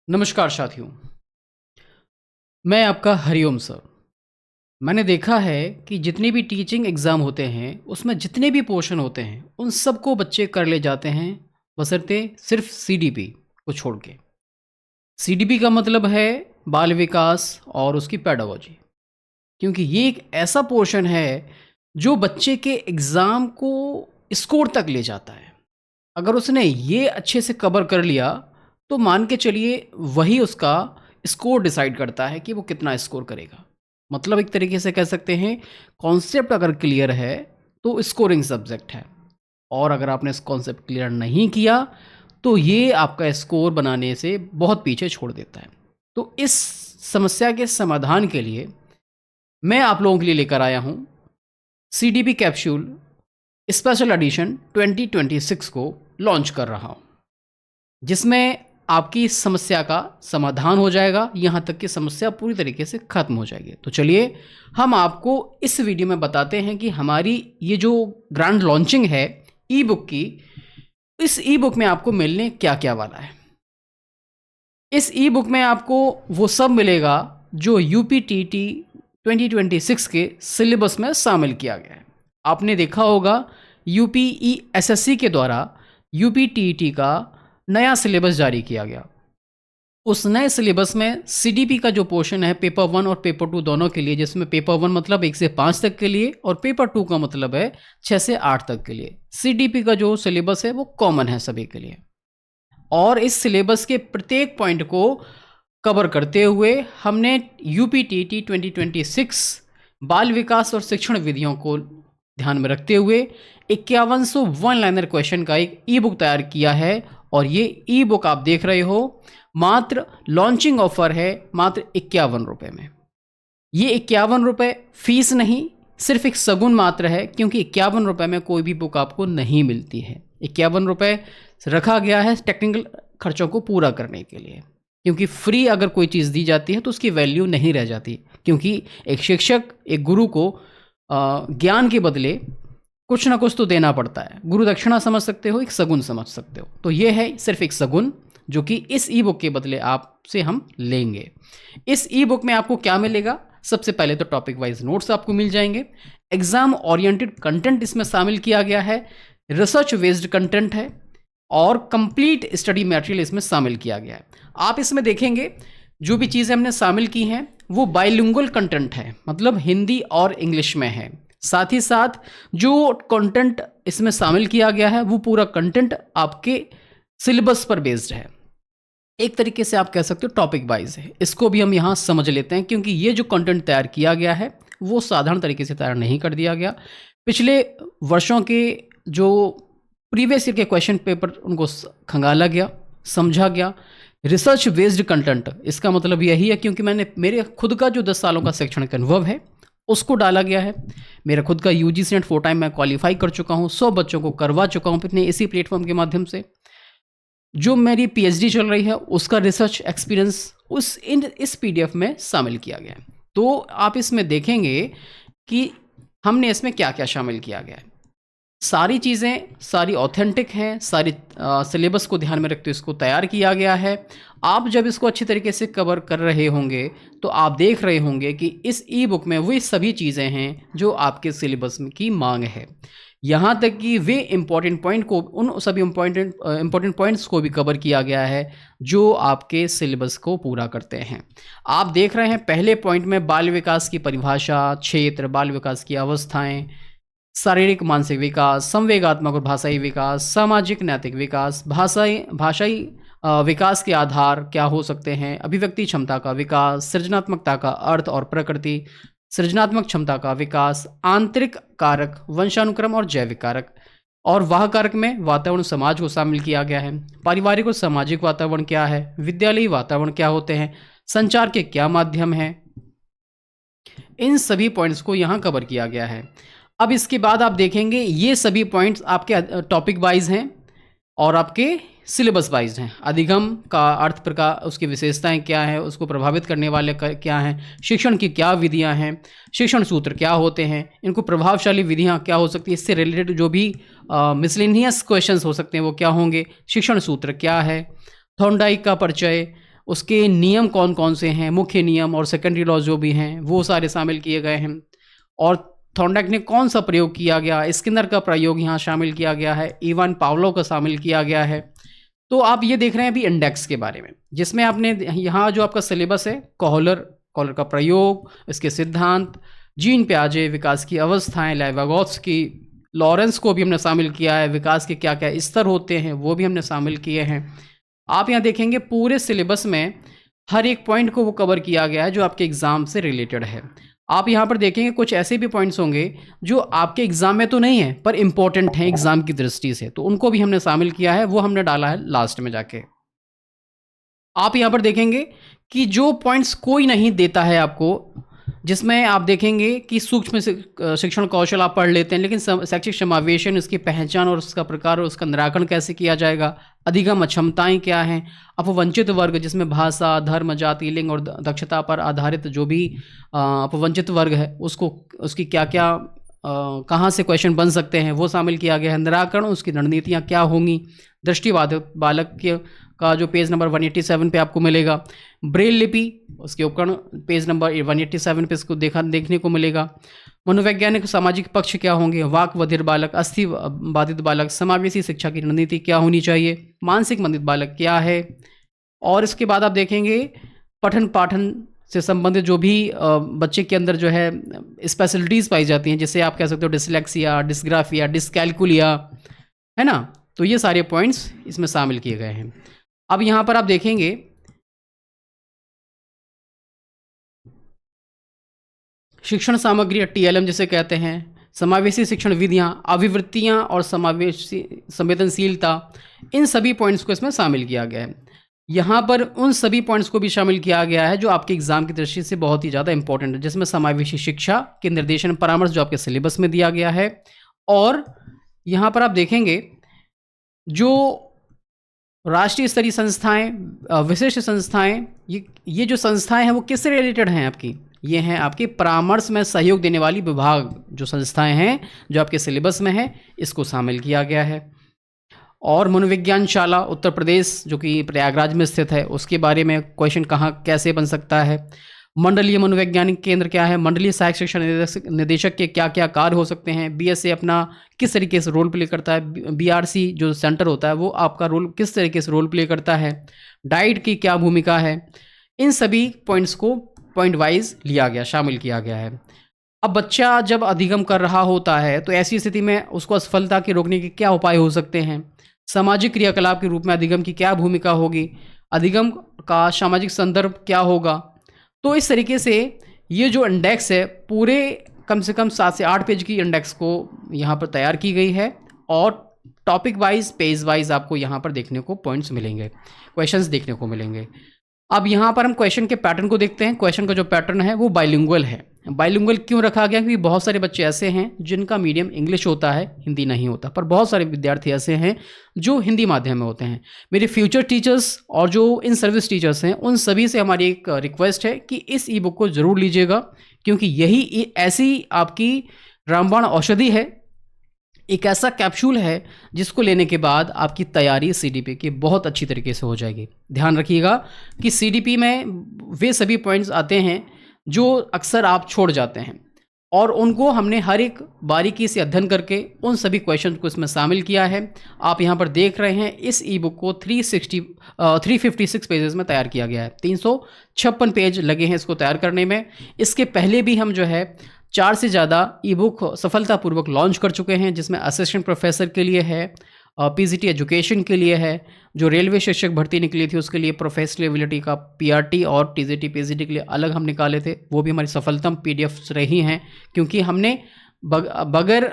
नमस्कार साथियों। मैं आपका हरिओम सर। मैंने देखा है कि जितने भी टीचिंग एग्ज़ाम होते हैं उसमें जितने भी पोर्शन होते हैं उन सबको बच्चे कर ले जाते हैं, बशर्ते सिर्फ सीडीपी को छोड़ के। सीडीपी का मतलब है बाल विकास और उसकी पेडागोजी, क्योंकि ये एक ऐसा पोर्शन है जो बच्चे के एग्ज़ाम को स्कोर तक ले जाता है। अगर उसने ये अच्छे से कवर कर लिया तो मान के चलिए वही उसका स्कोर डिसाइड करता है कि वो कितना स्कोर करेगा। मतलब एक तरीके से कह सकते हैं, कॉन्सेप्ट अगर क्लियर है तो स्कोरिंग सब्जेक्ट है, और अगर आपने इस कॉन्सेप्ट क्लियर नहीं किया तो ये आपका स्कोर बनाने से बहुत पीछे छोड़ देता है। तो इस समस्या के समाधान के लिए मैं आप लोगों के लिए लेकर आया हूँ सीडीपी कैप्सूल स्पेशल एडिशन 2026 को लॉन्च कर रहा हूँ, जिसमें आपकी इस समस्या का समाधान हो जाएगा, यहाँ तक कि समस्या पूरी तरीके से खत्म हो जाएगी। तो चलिए हम आपको इस वीडियो में बताते हैं कि हमारी ये जो ग्रैंड लॉन्चिंग है ई बुक की, इस ई बुक में आपको मिलने क्या क्या वाला है। इस ई बुक में आपको वो सब मिलेगा जो यूपीटीटी 2026 के सिलेबस में शामिल किया गया है। आपने देखा होगा यूपीईएसएससी के द्वारा यूपीटीटी का नया सिलेबस जारी किया गया। उस नए सिलेबस में सीडीपी का जो पोर्शन है पेपर 1 और पेपर 2 दोनों के लिए, जिसमें पेपर 1 मतलब 1 से 5 तक के लिए और पेपर 2 का मतलब है 6 से 8 तक के लिए, सीडीपी का जो सिलेबस है वो कॉमन है सभी के लिए। और इस सिलेबस के प्रत्येक पॉइंट को कवर करते हुए हमने यूपीटीटी 2026 बाल विकास और शिक्षण विधियों को ध्यान में रखते हुए 5100 वन लाइनर क्वेश्चन का एक ई बुक तैयार किया है। और ये ई बुक आप देख रहे हो, मात्र लॉन्चिंग ऑफर है मात्र 51 रुपये में। ये 51 रुपये फीस नहीं, सिर्फ एक सगुन मात्र है, क्योंकि 51 रुपये में कोई भी बुक आपको नहीं मिलती है। 51 रुपये रखा गया है टेक्निकल खर्चों को पूरा करने के लिए, क्योंकि फ्री अगर कोई चीज़ दी जाती है तो उसकी वैल्यू नहीं रह जाती, क्योंकि एक शिक्षक एक गुरु को ज्ञान के बदले कुछ ना कुछ तो देना पड़ता है। गुरु दक्षिणा समझ सकते हो, एक सगुन समझ सकते हो, तो ये है सिर्फ एक सगुन जो कि इस ई बुक के बदले आपसे हम लेंगे। इस ई बुक में आपको क्या मिलेगा? सबसे पहले तो टॉपिक वाइज नोट्स आपको मिल जाएंगे, एग्जाम ओरिएंटेड कंटेंट इसमें शामिल किया गया है, रिसर्च बेस्ड कंटेंट है, और कंप्लीट स्टडी मटेरियल इसमें शामिल किया गया है। आप इसमें देखेंगे जो भी चीज़ें हमने शामिल की हैं वो बाइलिंगुअल कंटेंट है, मतलब हिंदी और इंग्लिश में है। साथ ही साथ जो कंटेंट इसमें शामिल किया गया है वो पूरा कंटेंट आपके सिलेबस पर बेस्ड है। एक तरीके से आप कह सकते हो टॉपिक वाइज है। इसको भी हम यहाँ समझ लेते हैं, क्योंकि ये जो कंटेंट तैयार किया गया है वो साधारण तरीके से तैयार नहीं कर दिया गया। पिछले वर्षों के जो प्रीवियस ईयर के क्वेश्चन पेपर उनको खंगाला गया, समझा गया। रिसर्च बेस्ड कंटेंट, इसका मतलब यही है, क्योंकि मैंने मेरे खुद का जो 10 सालों का शैक्षणिक अनुभव है उसको डाला गया है। मेरा खुद का यूजीसी नेट 4 टाइम मैं क्वालिफाई कर चुका हूँ, 100 बच्चों को करवा चुका हूँ अपने इसी प्लेटफॉर्म के माध्यम से। जो मेरी पीएचडी चल रही है उसका रिसर्च एक्सपीरियंस इस पीडीएफ में शामिल किया गया है। तो आप इसमें देखेंगे कि हमने इसमें क्या क्या शामिल किया गया है। सारी चीज़ें सारी ऑथेंटिक हैं, सारी सिलेबस को ध्यान में रखते हुए इसको तैयार किया गया है। आप जब इसको अच्छी तरीके से कवर कर रहे होंगे तो आप देख रहे होंगे कि इस ई बुक में वही सभी चीज़ें हैं जो आपके सिलेबस की मांग है। यहाँ तक कि वे इम्पॉर्टेंट पॉइंट को, उन सभी इम्पॉर्टेंट पॉइंट्स को भी कवर किया गया है जो आपके सिलेबस को पूरा करते हैं। आप देख रहे हैं पहले पॉइंट में बाल विकास की परिभाषा, क्षेत्र, बाल विकास की अवस्थाएं, शारीरिक मानसिक विकास, संवेगात्मक और भाषाई विकास, सामाजिक नैतिक विकास, भाषाई विकास के आधार क्या हो सकते हैं, अभिव्यक्ति क्षमता का विकास, सृजनात्मकता का अर्थ और प्रकृति, सृजनात्मक क्षमता का विकास, आंतरिक कारक, वंशानुक्रम और जैविक कारक, और वाह कारक में वातावरण समाज को शामिल किया गया है। पारिवारिक और सामाजिक वातावरण क्या है, विद्यालयी वातावरण क्या होते हैं, संचार के क्या माध्यम हैं, इन सभी पॉइंट्स को यहाँ कवर किया गया है। अब इसके बाद आप देखेंगे ये सभी पॉइंट्स आपके टॉपिक वाइज हैं और आपके सिलेबस वाइज हैं। अधिगम का अर्थ प्रकार, उसकी विशेषताएं क्या है, उसको प्रभावित करने वाले क्या हैं, शिक्षण की क्या विधियां हैं, शिक्षण सूत्र क्या होते हैं, इनको प्रभावशाली विधियां क्या हो सकती है, इससे रिलेटेड जो भी मिसलेनियस क्वेश्चंस हो सकते हैं वो क्या होंगे, शिक्षण सूत्र क्या है, थॉर्नडाइक का परिचय, उसके नियम कौन कौन से हैं, मुख्य नियम और सेकेंडरी लॉज जो भी हैं वो सारे शामिल किए गए हैं। और थॉर्नडाइक ने कौन सा प्रयोग किया गया, स्किनर का प्रयोग यहाँ शामिल किया गया है, इवान पावलो का शामिल किया गया है। तो आप ये देख रहे हैं अभी इंडेक्स के बारे में, जिसमें आपने यहाँ जो आपका सिलेबस है, कॉलर का प्रयोग, इसके सिद्धांत, जीन प्याजे, विकास की अवस्थाएं, लेविगोत्स्की, लॉरेंस को भी हमने शामिल किया है, विकास के क्या क्या स्तर होते हैं वो भी हमने शामिल किए हैं। आप यहाँ देखेंगे पूरे सिलेबस में हर एक पॉइंट को वो कवर किया गया है जो आपके एग्ज़ाम से रिलेटेड है। आप यहाँ पर देखेंगे कुछ ऐसे भी पॉइंट्स होंगे जो आपके एग्ज़ाम में तो नहीं है पर इम्पोर्टेंट हैं एग्ज़ाम की दृष्टि से, तो उनको भी हमने शामिल किया है, वो हमने डाला है लास्ट में जाके। आप यहाँ पर देखेंगे कि जो पॉइंट्स कोई नहीं देता है आपको, जिसमें आप देखेंगे कि सूक्ष्म शिक्षण कौशल आप पढ़ लेते हैं, लेकिन शैक्षिक समावेशन, उसकी पहचान और उसका प्रकार और उसका निराकरण कैसे किया जाएगा, अधिगम अक्षमताएं क्या हैं, अपवंचित वर्ग जिसमें भाषा, धर्म, जाति, लिंग और दक्षता पर आधारित जो भी अपवंचित वर्ग है उसको, उसकी क्या क्या कहाँ से क्वेश्चन बन सकते हैं वो शामिल किया गया है। निराकरण, उसकी रणनीतियाँ क्या होंगी, दृष्टिबाधित बालक का जो पेज नंबर 187 पे आपको मिलेगा, ब्रेल लिपि, उसके उपकरण पेज नंबर 187 पे इसको देखने को मिलेगा। मनोवैज्ञानिक सामाजिक पक्ष क्या होंगे, वाक बधिर बालक, अस्थि बाधित बालक, समावेशी शिक्षा की रणनीति क्या होनी चाहिए, मानसिक मंदित बालक क्या है। और इसके बाद आप देखेंगे पठन पाठन से संबंधित जो भी बच्चे के अंदर जो है स्पेशलिटीज़ पाई जाती हैं, जैसे आप कह सकते हो डिसलेक्सिया, डिस्ग्राफिया, डिसकैलकुलिया, है ना। तो ये सारे पॉइंट्स इसमें शामिल किए गए हैं। अब यहाँ पर आप देखेंगे शिक्षण सामग्री, TLM जिसे कहते हैं, समावेशी शिक्षण विधियाँ, अभिवृत्तियाँ और समावेशी संवेदनशीलता, इन सभी पॉइंट्स को इसमें शामिल किया गया है। यहाँ पर उन सभी पॉइंट्स को भी शामिल किया गया है जो आपके एग्जाम की दृष्टि से बहुत ही ज़्यादा इंपॉर्टेंट है, जिसमें समावेशी शिक्षा के निर्देशन परामर्श जो आपके सिलेबस में दिया गया है। और यहाँ पर आप देखेंगे जो राष्ट्रीय स्तरीय संस्थाएं, विशिष्ट संस्थाएं, ये जो संस्थाएं हैं वो किससे रिलेटेड हैं आपकी, ये हैं आपके परामर्श में सहयोग देने वाली विभाग जो संस्थाएं हैं जो आपके सिलेबस में है, इसको शामिल किया गया है। और मनोविज्ञान शाला उत्तर प्रदेश जो कि प्रयागराज में स्थित है, उसके बारे में क्वेश्चन कहाँ कैसे बन सकता है। मंडलीय मनोवैज्ञानिक केंद्र क्या है, मंडलीय सहायक शिक्षण निदेशक के क्या क्या कार्य हो सकते हैं, BSA अपना किस तरीके से रोल प्ले करता है, BRC जो सेंटर होता है वो आपका रोल किस तरीके से रोल प्ले करता है, डाइट की क्या भूमिका है, इन सभी पॉइंट्स को पॉइंट वाइज लिया गया, शामिल किया गया है। अब बच्चा जब अधिगम कर रहा होता है तो ऐसी स्थिति में उसको असफलता के रोकने के क्या उपाय हो सकते हैं, सामाजिक क्रियाकलाप के रूप में अधिगम की क्या भूमिका होगी, अधिगम का सामाजिक संदर्भ क्या होगा। तो इस तरीके से ये जो इंडेक्स है पूरे कम से कम 7 से 8 पेज की इंडेक्स को यहाँ पर तैयार की गई है, और टॉपिक वाइज, पेज वाइज आपको यहाँ पर देखने को पॉइंट्स मिलेंगे, क्वेश्चंस देखने को मिलेंगे। अब यहाँ पर हम क्वेश्चन के पैटर्न को देखते हैं। क्वेश्चन का जो पैटर्न है वो बाइलिंगुअल है। बाइलिंगुअल क्यों रखा गया, क्योंकि बहुत सारे बच्चे ऐसे हैं जिनका मीडियम इंग्लिश होता है, हिंदी नहीं होता, पर बहुत सारे विद्यार्थी ऐसे हैं जो हिंदी माध्यम में होते हैं। मेरे फ्यूचर टीचर्स और जो इन सर्विस टीचर्स हैं उन सभी से हमारी एक रिक्वेस्ट है कि इस ई बुक को ज़रूर लीजिएगा, क्योंकि यही ऐसी आपकी रामबाण औषधि है, एक ऐसा कैप्सूल है जिसको लेने के बाद आपकी तैयारी CDP की बहुत अच्छी तरीके से हो जाएगी। ध्यान रखिएगा कि CDP में वे सभी पॉइंट्स आते हैं जो अक्सर आप छोड़ जाते हैं, और उनको हमने हर एक बारीकी से अध्ययन करके उन सभी क्वेश्चन को इसमें शामिल किया है। आप यहाँ पर देख रहे हैं इस ई बुक को 356 पेजेस में तैयार किया गया है। 356 पेज लगे हैं इसको तैयार करने में। इसके पहले भी हम जो है 4 से ज़्यादा ई बुक सफलतापूर्वक लॉन्च कर चुके हैं, जिसमें असिस्टेंट प्रोफेसर के लिए है, PGT एजुकेशन के लिए है, जो रेलवे शिक्षक भर्ती निकली थी उसके लिए प्रोफेशनलिटी का PRT, और TGT PGT के लिए अलग हम निकाले थे, वो भी हमारी सफलतम PDFs रही हैं, क्योंकि हमने बगैर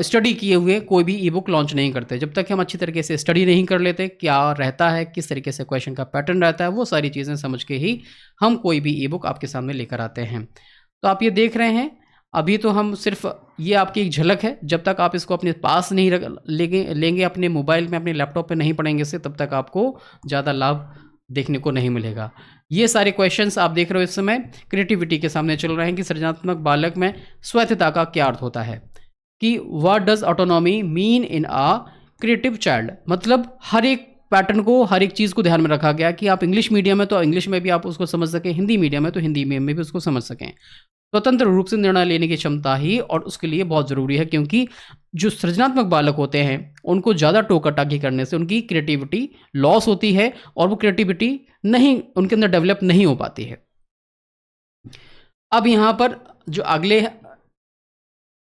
स्टडी किए हुए कोई भी ई बुक लॉन्च नहीं करते। जब तक हम अच्छी तरीके से स्टडी नहीं कर लेते क्या रहता है, किस तरीके से क्वेश्चन का पैटर्न रहता है, वो सारी चीज़ें समझ के ही हम कोई भी ई बुक आपके सामने लेकर आते हैं। तो आप ये देख रहे हैं, अभी तो हम सिर्फ ये आपकी एक झलक है, जब तक आप इसको अपने पास नहीं लेंगे अपने मोबाइल में, अपने लैपटॉप पे नहीं पढ़ेंगे से, तब तक आपको ज़्यादा लाभ देखने को नहीं मिलेगा। ये सारे क्वेश्चंस आप देख रहे हो इस समय क्रिएटिविटी के सामने चल रहे हैं कि सृजनात्मक बालक में स्वायत्तता का क्या अर्थ होता है, कि what does autonomy mean in a creative child. मतलब हर एक पैटर्न को, हर एक चीज़ को ध्यान में रखा गया कि आप इंग्लिश मीडियम है तो इंग्लिश में भी आप उसको समझ सकें, हिंदी मीडियम है तो हिंदी में भी उसको समझ सकें। स्वतंत्र रूप से निर्णय लेने की क्षमता ही और उसके लिए बहुत ज़रूरी है, क्योंकि जो सृजनात्मक बालक होते हैं उनको ज़्यादा टोका-टाकी करने से उनकी क्रिएटिविटी लॉस होती है और वो क्रिएटिविटी नहीं, उनके अंदर डेवलप नहीं हो पाती है। अब यहाँ पर जो अगले,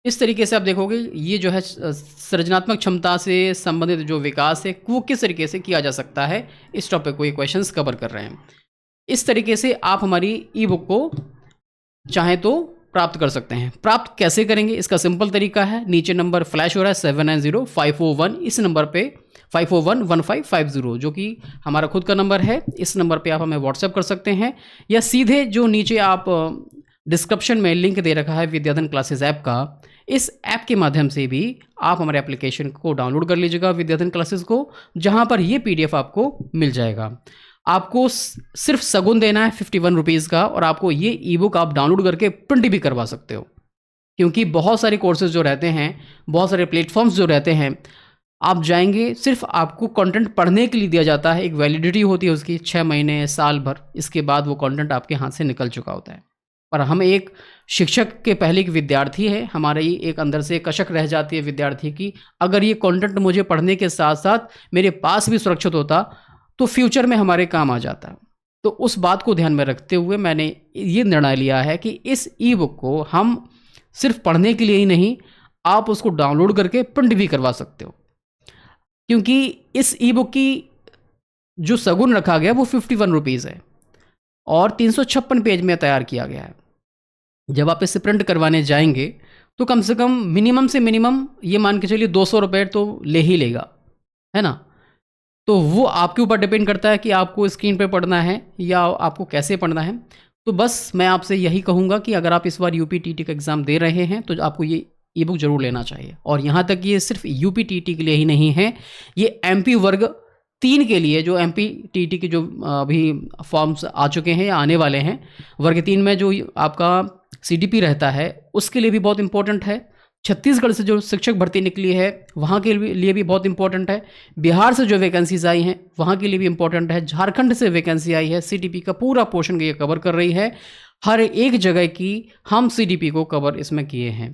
इस तरीके से आप देखोगे ये जो है सृजनात्मक क्षमता से संबंधित जो विकास है वो किस तरीके से किया जा सकता है, इस टॉपिक को ये क्वेश्चंस कवर कर रहे हैं। इस तरीके से आप हमारी ई बुक को चाहें तो प्राप्त कर सकते हैं। प्राप्त कैसे करेंगे, इसका सिंपल तरीका है, नीचे नंबर फ्लैश हो रहा है 790501, इस नंबर पे 5411550 जो कि हमारा खुद का नंबर है, इस नंबर पे आप हमें व्हाट्सएप कर सकते हैं, या सीधे जो नीचे आप डिस्क्रिप्शन में लिंक दे रखा है विद्याधन क्लासेस ऐप का, इस ऐप के माध्यम से भी आप हमारे एप्लीकेशन को डाउनलोड कर लीजिएगा विद्याधन क्लासेस को, जहाँ पर ये PDF आपको मिल जाएगा। आपको सिर्फ सगुन देना है 51 रुपीज़ का, और आपको ये ई बुक आप डाउनलोड करके प्रिंट भी करवा सकते हो, क्योंकि बहुत सारे कोर्सेज जो रहते हैं, बहुत सारे प्लेटफॉर्म्स जो रहते हैं, आप जाएंगे सिर्फ आपको कंटेंट पढ़ने के लिए दिया जाता है, एक वैलिडिटी होती है उसकी 6 महीने, साल भर, इसके बाद वो कंटेंट आपके हाथ से निकल चुका होता है। पर हम एक शिक्षक के पहले एक विद्यार्थी है, हमारे ही एक अंदर से कशक रह जाती है विद्यार्थी की, अगर ये कंटेंट मुझे पढ़ने के साथ साथ मेरे पास भी सुरक्षित होता तो फ्यूचर में हमारे काम आ जाता। तो उस बात को ध्यान में रखते हुए मैंने ये निर्णय लिया है कि इस ई बुक को हम सिर्फ पढ़ने के लिए ही नहीं, आप उसको डाउनलोड करके प्रिंट भी करवा सकते हो, क्योंकि इस ई बुक की जो सगुन रखा गया वो 51 रुपीज़ है और 356 पेज में तैयार किया गया है। जब आप इसे प्रिंट करवाने जाएंगे तो कम से कम मिनिमम से मिनिमम ये मान के चलिए 200 रुपये तो ले ही लेगा, है ना। तो वो आपके ऊपर डिपेंड करता है कि आपको स्क्रीन पे पढ़ना है या आपको कैसे पढ़ना है। तो बस मैं आपसे यही कहूँगा कि अगर आप इस बार UPTT का एग्ज़ाम दे रहे हैं तो आपको ये ई बुक ज़रूर लेना चाहिए। और यहाँ तक ये सिर्फ UPTT के लिए ही नहीं है, ये MP वर्ग 3 के लिए, जो MPTT के जो अभी फॉर्म्स आ चुके हैं या आने वाले हैं, वर्ग 3 में जो आपका CDP रहता है उसके लिए भी बहुत इंपॉर्टेंट है। छत्तीसगढ़ से जो शिक्षक भर्ती निकली है वहाँ के लिए भी बहुत इंपॉर्टेंट है। बिहार से जो वैकेंसीज आई हैं वहाँ के लिए भी इंपॉर्टेंट है। झारखंड से वैकेंसी आई है, CDP का पूरा पोर्शन ये कवर कर रही है। हर एक जगह की हम CDP को कवर इसमें किए हैं।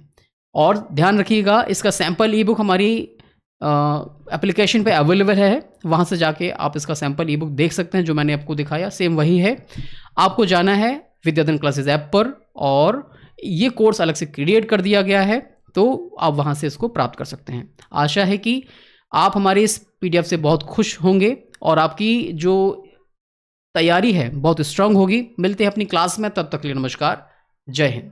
और ध्यान रखिएगा, इसका सैम्पल ई बुक हमारी एप्लीकेशन पे अवेलेबल है, वहाँ से जाके आप इसका सैम्पल ई बुक देख सकते हैं। जो मैंने आपको दिखाया सेम वही है। आपको जाना है विद्याधन क्लासेस ऐप पर और ये कोर्स अलग से क्रिएट कर दिया गया है, तो आप वहाँ से इसको प्राप्त कर सकते हैं। आशा है कि आप हमारे इस PDF से बहुत खुश होंगे और आपकी जो तैयारी है बहुत स्ट्रांग होगी। मिलते हैं अपनी क्लास में, तब तक के लिए नमस्कार, जय हिंद।